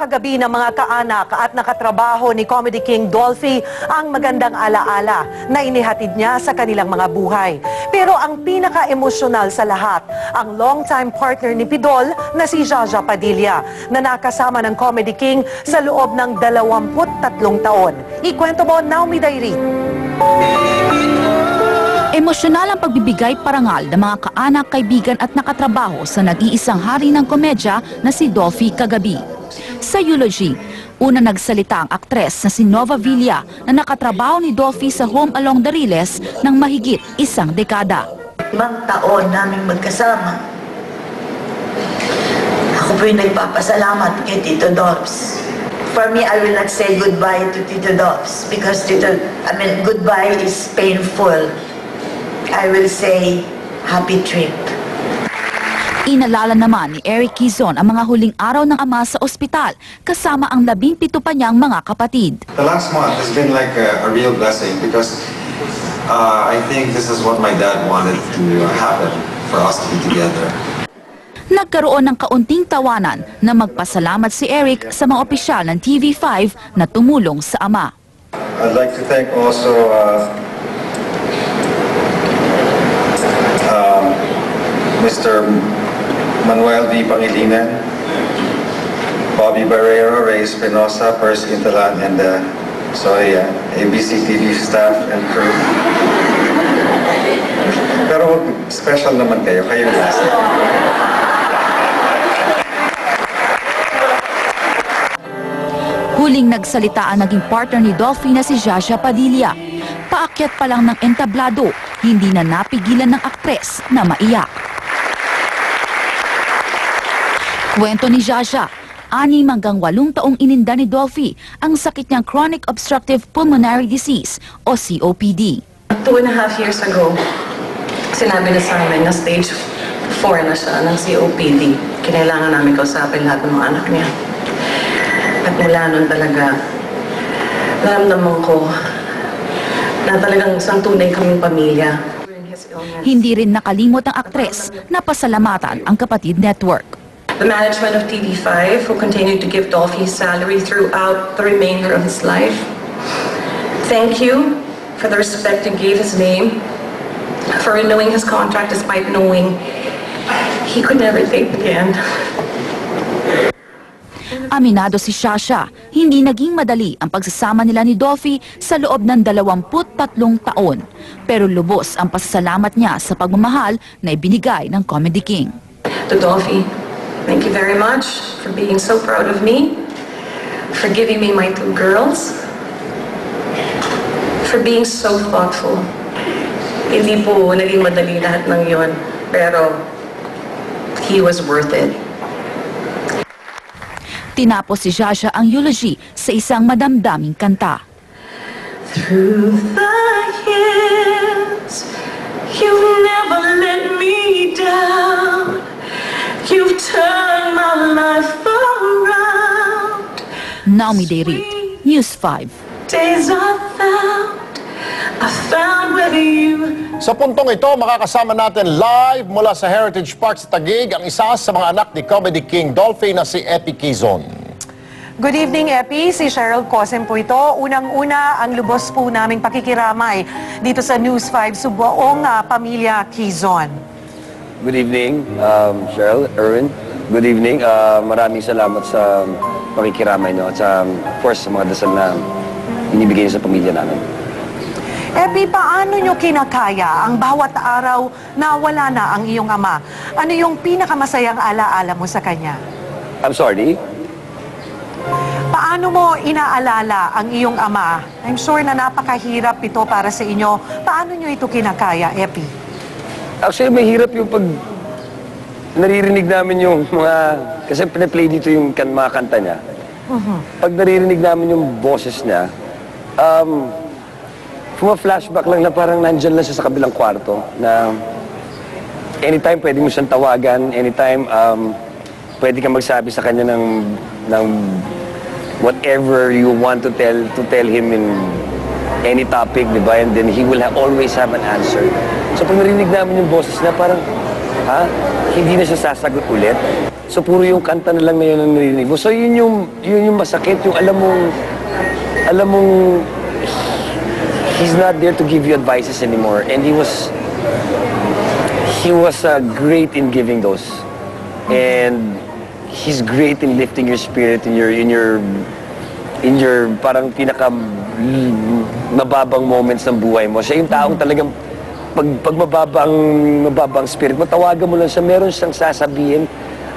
kagabi ng mga kaanak at nakatrabaho ni Comedy King Dolphy ang magandang alaala na inihatid niya sa kanilang mga buhay. Pero ang pinaka-emosyonal sa lahat, ang longtime partner ni Pidol na si Jaja Padilla na nakasama ng Comedy King sa loob ng 23 taon. Ikwento mo, Naomi Dairit. Emosyonal ang pagbibigay parangal ng mga kaanak, kaibigan at nakatrabaho sa nag-iisang hari ng komedya na si Dolphy kagabi. Sa eulogy, una nagsalita ang aktres na si Nova Villa na nakatrabaho ni Dolphy sa Home Along the Riles ng mahigit 1 dekada. 5 taon naming magkasama. Ako po'y nagpapasalamat kay Tito Dobbs. For me, I will not say goodbye to Tito Dobbs because goodbye is painful. I will say, happy trip. Inalala naman ni Eric Quezon ang mga huling araw ng ama sa ospital kasama ang 17 pa niyang mga kapatid. The last month has been like a real blessing because I think this is what my dad wanted to happen for us to be together. Nagkaroon ng kaunting tawanan na magpasalamat si Eric sa mga opisyal ng TV5 na tumulong sa ama. I'd like to thank also Mr. Manuel V. Pangilinan, Bobby Barrero, Ray Espinosa, Percy Intalan, and ABC TV staff and crew. Pero special naman kayo last. Huling nagsalita ang naging partner ni Dolphy na si Jaja Padilla. Paakyat pa lang ng entablado, hindi na napigilan ng aktres na maiyak. Kwento ni Jaja, 6 hanggang 8 taong ininda ni Dolphy ang sakit niyang chronic obstructive pulmonary disease o COPD. 2.5 years ago, sinabi na sa amin na stage 4 na siya ng COPD. Kinailangan namin kausapin lahat ng mga anak niya. At mula nun talaga, naramdaman ko na talagang isang tunay kaming pamilya. Hindi rin nakalimot ang aktres na pasalamatan ang Kapatid Network. The management of TV5 who continued to give Dolphy his salary throughout the remainder of his life. Thank you for the respect you gave his name, for renewing his contract despite knowing he could never take it again. Aminado si Shasha, hindi naging madali ang pagsasama nila ni Dolphy sa loob ng 23 taon. Pero lubos ang pasasalamat niya sa pagmamahal na ibinigay ng Comedy King. To Dolphy, thank you very much for being so proud of me, for giving me my 2 girls, for being so thoughtful. Hindi po naging madali lahat ng yon, pero he was worth it. Tinapos si Jaja ang eulogy sa isang madamdaming kanta. Through the years, you've never let me down. You've turned my life around. Naomi Dairit, News 5. Days I found with you. Sa puntong ito, makakasama natin live mula sa Heritage Park sa Taguig ang isa sa mga anak ni Comedy King Dolphy na si Epi Quezon. Good evening, Epi. Si Cheryl Cosem po ito. Unang-una, ang lubos po naming pakikiramay dito sa News 5 sa buong pamilya Quezon. Good evening, Cheryl, Erwin. Good evening. Maraming salamat sa pakikiramay nyo at sa, of course, sa mga dasal na inibigay niyo sa pamilya namin. Epi, paano nyo kinakaya ang bawat araw na wala na ang iyong ama? Ano yung pinakamasayang alaala mo sa kanya? I'm sorry? Paano mo inaalala ang iyong ama? I'm sure na napakahirap ito para sa inyo. Paano nyo ito kinakaya, Epi? Actually, mahirap yung pag naririnig namin yung mga... Kasi pinaplay dito yung mga kanta niya. Pag naririnig namin yung boses niya, flashback lang na parang nandyan lang siya sa kabilang kwarto na anytime pwede mo siyang tawagan, anytime pwede kang magsabi sa kanya ng whatever you want to tell him in any topic, di ba? And then he will always have an answer. So pag narinig namin yung boses na parang ha? Hindi na siya sasagot ulit. So puro yung kanta na lang na yun ang narinig mo. So yun yung masakit, yung alam mong he's not there to give you advices anymore. And he was great in giving those. And he's great in lifting your spirit in your parang pinaka mababang moments ng buhay mo. Siya yung taong talagang pag mababang spirit mo, tawagan mo lang siya, meron siyang sasabihin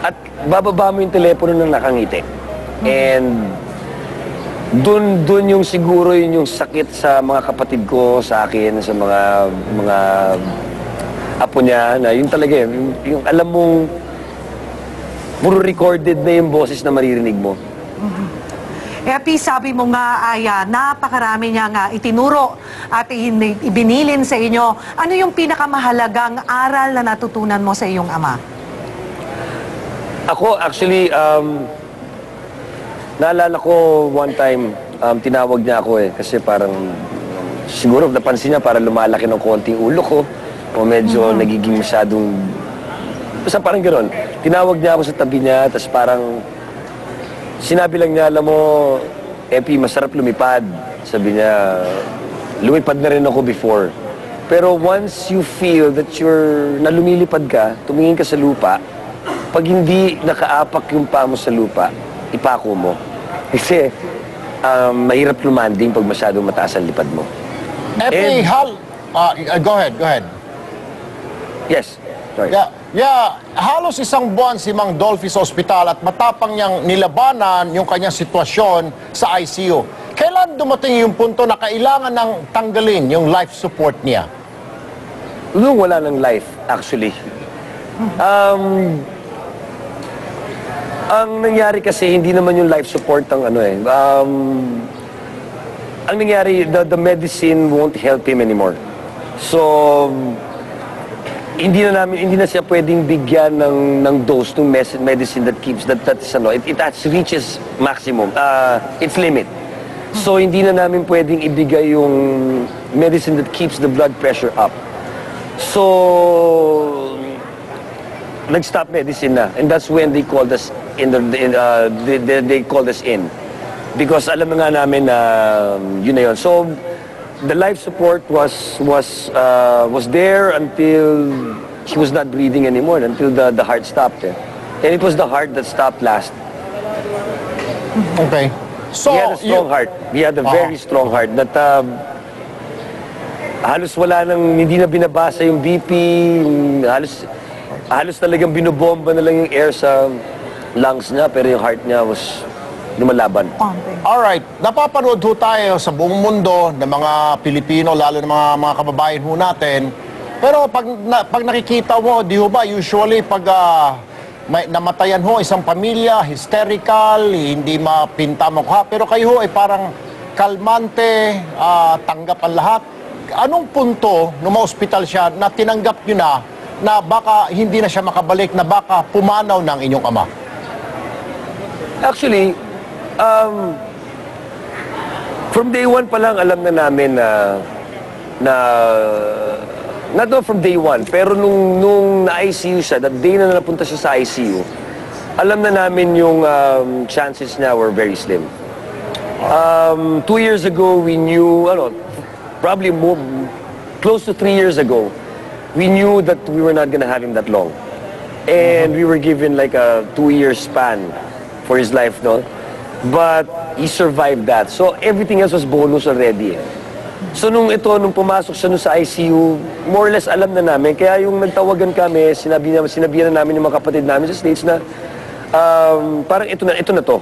at bababa mo yung telepono na nakangiti. And dun yung siguro yung sakit sa mga kapatid ko, sa akin, sa mga apo niya, na yun talaga yung alam mong puro recorded na yung boses na maririnig mo. Epi, sabi mo nga ay napakarami niya nga itinuro at ibinilin sa inyo. Ano yung pinakamahalagang aral na natutunan mo sa iyong ama? Ako, actually, naalala ko one time, tinawag niya ako kasi parang, siguro napansin niya parang lumalaki ng konting ulo ko o medyo nagiging masyadong, basta parang gano'n. Tinawag niya ako sa tabi niya, tapos parang, sinabi lang niya, alam mo, Epi, masarap lumipad. Sabi niya, lumipad na rin ako before. Pero once you feel that na lumilipad ka, tumingin ka sa lupa, pag hindi nakaapak yung paa mo sa lupa, ipako mo. Kasi mahirap lumanding pag masyadong mataas ang lipad mo. Epi, go ahead. Yes, sorry. Yeah, halos isang buwan si Mang Dolphy sa ospital at matapang niyang nilabanan yung kanyang sitwasyon sa ICU. Kailan dumating yung punto na kailangan ng tanggalin yung life support niya? Nung wala ng life, actually. Ang nangyari kasi, hindi naman yung life support ang ang nangyari, the medicine won't help him anymore. So, hindi na siya pwedeng bigyan ng dose ng medicine that keeps it reaches maximum, its limit. So, hindi na namin pwedeng ibigay yung medicine that keeps the blood pressure up. So, nag-stop medicine na, and that's when they called us they called us in because alam na nga namin na yun na yun. So the life support was there until she was not breathing anymore, until the heart stopped. And it was the heart that stopped last. Okay. So He had a strong heart. He had a very strong heart that halos wala nang, hindi na binabasa yung BP, halos talagang binobomba na lang yung air sa lungs niya, pero yung heart niya was lumalaban. Alright, napapanood ho tayo sa buong mundo ng mga Pilipino, lalo ng mga kababayan ho natin. Pero pag nakikita mo, di ho ba, usually pag may namatayan ho isang pamilya, hysterical, hindi mapinta mukha, pero kayo ho ay parang kalmante, tanggap ang lahat. Anong punto nung ma-hospital siya na tinanggap nyo na baka hindi na siya makabalik, na baka pumanaw ng inyong ama? Actually, from day one pa lang alam na namin not from day one, pero nung na-ICU siya, that day na napunta siya sa ICU, alam na namin yung chances niya were very slim. 2 years ago, we knew, probably close to 3 years ago, we knew that we were not gonna have him that long. And we were given like a 2-year span for his life, no? But he survived that. So everything else was bonus already. So nung pumasok siya sa ICU, more or less alam na namin. Kaya yung nagtawagan kami, sinabihan na namin yung mga kapatid namin sa States na parang ito na to.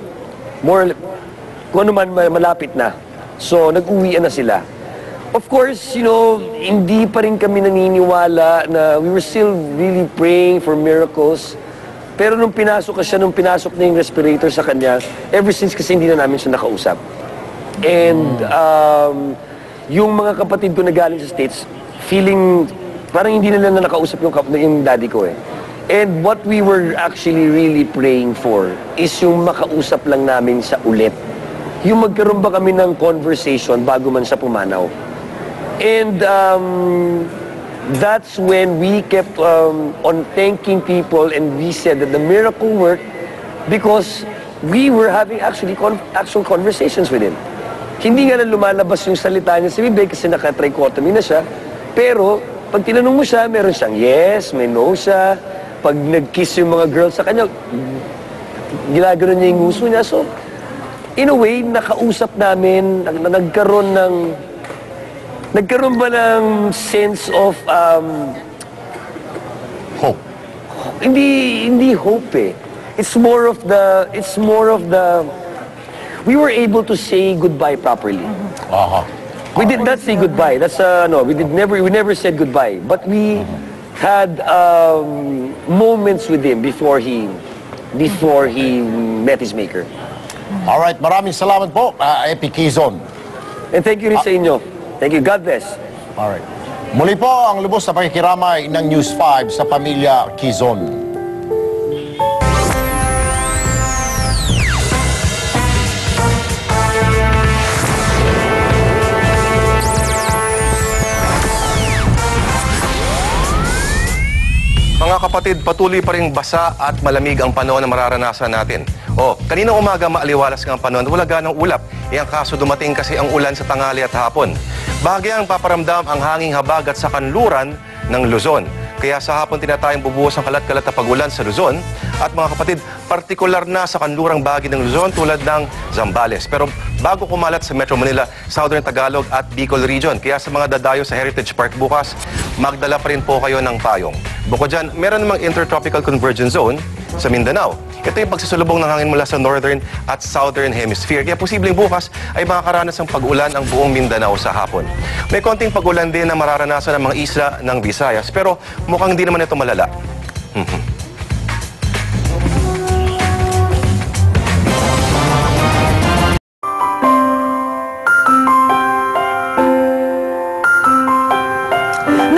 Kung ano man malapit na. So nag-uwian na sila. Of course, hindi pa rin kami naniniwala na we were still really praying for miracles. Pero nung pinasok na yung respirator sa kanya, ever since kasi hindi na namin siya nakausap. And yung mga kapatid ko na galing sa States, feeling parang hindi nila na nakausap yung daddy ko eh. And what we were actually really praying for is yung makausap lang namin siya ulit. Yung magkaroon ba kami ng conversation bago man siya pumanaw. And that's when we kept on thanking people, and we said that the miracle worked because we were having actually actual conversations with him. Hindi nga na lumalabas yung salita niya sa bibig kasi naka-trichotomy na siya. Pero, pag tinanong mo siya, meron siyang yes, may no siya. Pag nag-kiss yung mga girls sa kanya, ginagano niya yung nguso niya. So, in a way, nakausap namin, nagkaroon ba ng sense of, Hope. hindi hope eh. It's more of the, we were able to say goodbye properly. Aha. We did not say goodbye. That's no. We never said goodbye. But we had moments with him before he met his maker. Alright, maraming salamat po, Epi Quezon. And thank you rin sa inyo. Thank you. God bless. Alright. Muli po ang lubos na pakikiramay ng News 5 sa pamilya Quezon. Mga kapatid, patuloy pa ring basa at malamig ang panahon na mararanasan natin. Kanina umaga maaliwalas ng panahon, wala ganang ulap. Iyang kaso dumating kasi ang ulan sa tanghali at hapon. Bahagyang paparamdam ang hanging habagat sa kanluran ng Luzon. Kaya sa hapon tinatayang bubuhos ang kalat-kalat na pag-ulan sa Luzon. At mga kapatid, partikular na sa kanlurang bahagi ng Luzon tulad ng Zambales. Pero bago kumalat sa Metro Manila, Southern Tagalog at Bicol Region. Kaya sa mga dadayo sa Heritage Park bukas, magdala pa rin po kayo ng payong. Bukod dyan, meron namang Intertropical Convergence Zone sa Mindanao. Ito yung pagsasulubong ng hangin mula sa Northern at Southern Hemisphere. Kaya posibleng bukas ay makakaranas ng pag-ulan ang buong Mindanao sa hapon. May konting pag-ulan din na mararanasan ng mga isla ng Visayas, pero mukhang hindi naman ito malala.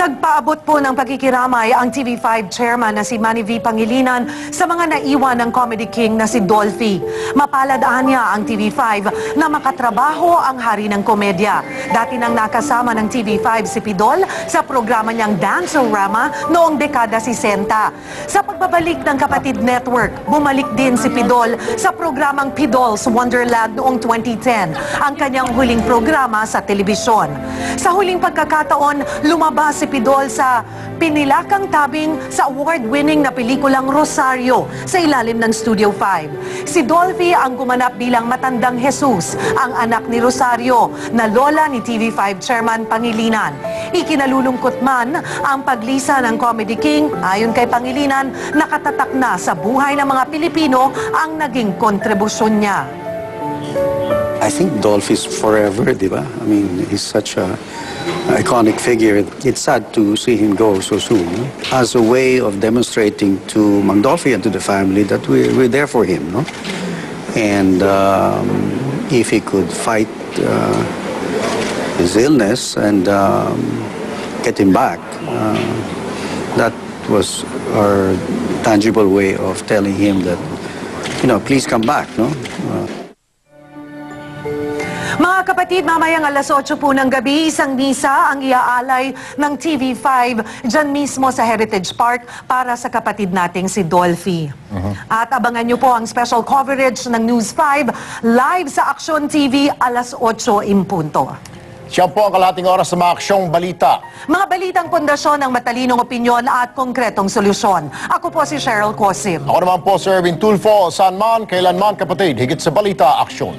Nagpaabot po ng pagkikiramay ang TV5 chairman na si Manny V. Pangilinan sa mga naiwan ng Comedy King na si Dolphy. Mapaladaan niya ang TV5 na makatrabaho ang hari ng komedya. Dati nang nakasama ng TV5 si Pidol sa programa niyang Dance-O-Rama noong dekada 60. Sa pagbabalik ng Kapatid Network, bumalik din si Pidol sa programang Pidol's Wonderland noong 2010, ang kanyang huling programa sa telebisyon. Sa huling pagkakataon, lumabas si Pidol sa pinilakang tabing sa award-winning na pelikulang Rosario sa ilalim ng Studio 5. Si Dolphy ang gumanap bilang matandang Jesus, ang anak ni Rosario na lola ni TV5 Chairman Pangilinan. Ikinalulungkot man ang paglisa ng Comedy King, ayon kay Pangilinan, nakatatak na sa buhay ng mga Pilipino ang naging kontribusyon niya. I think Dolphy's forever, di ba? I mean, he's such a iconic figure. It's sad to see him go so soon. No? As a way of demonstrating to Mang Dolphy and to the family that we're there for him. No? And if he could fight his illness and get him back, that was our tangible way of telling him that, you know, please come back. No? Mga kapatid, mamayang alas 8 po ng gabi, isang misa ang iaalay ng TV5 dyan mismo sa Heritage Park para sa kapatid nating si Dolphy. At abangan nyo po ang special coverage ng News 5 live sa Action TV alas 8 in punto. Siya po ang kalahating oras sa mga aksyong balita. Mga balitang pundasyon ng matalinong opinyon at konkretong solusyon. Ako po si Cheryl Cosim. Ako naman po, Sir Erwin Tulfo, saan man, kailan man kapatid, higit sa balita, aksyon.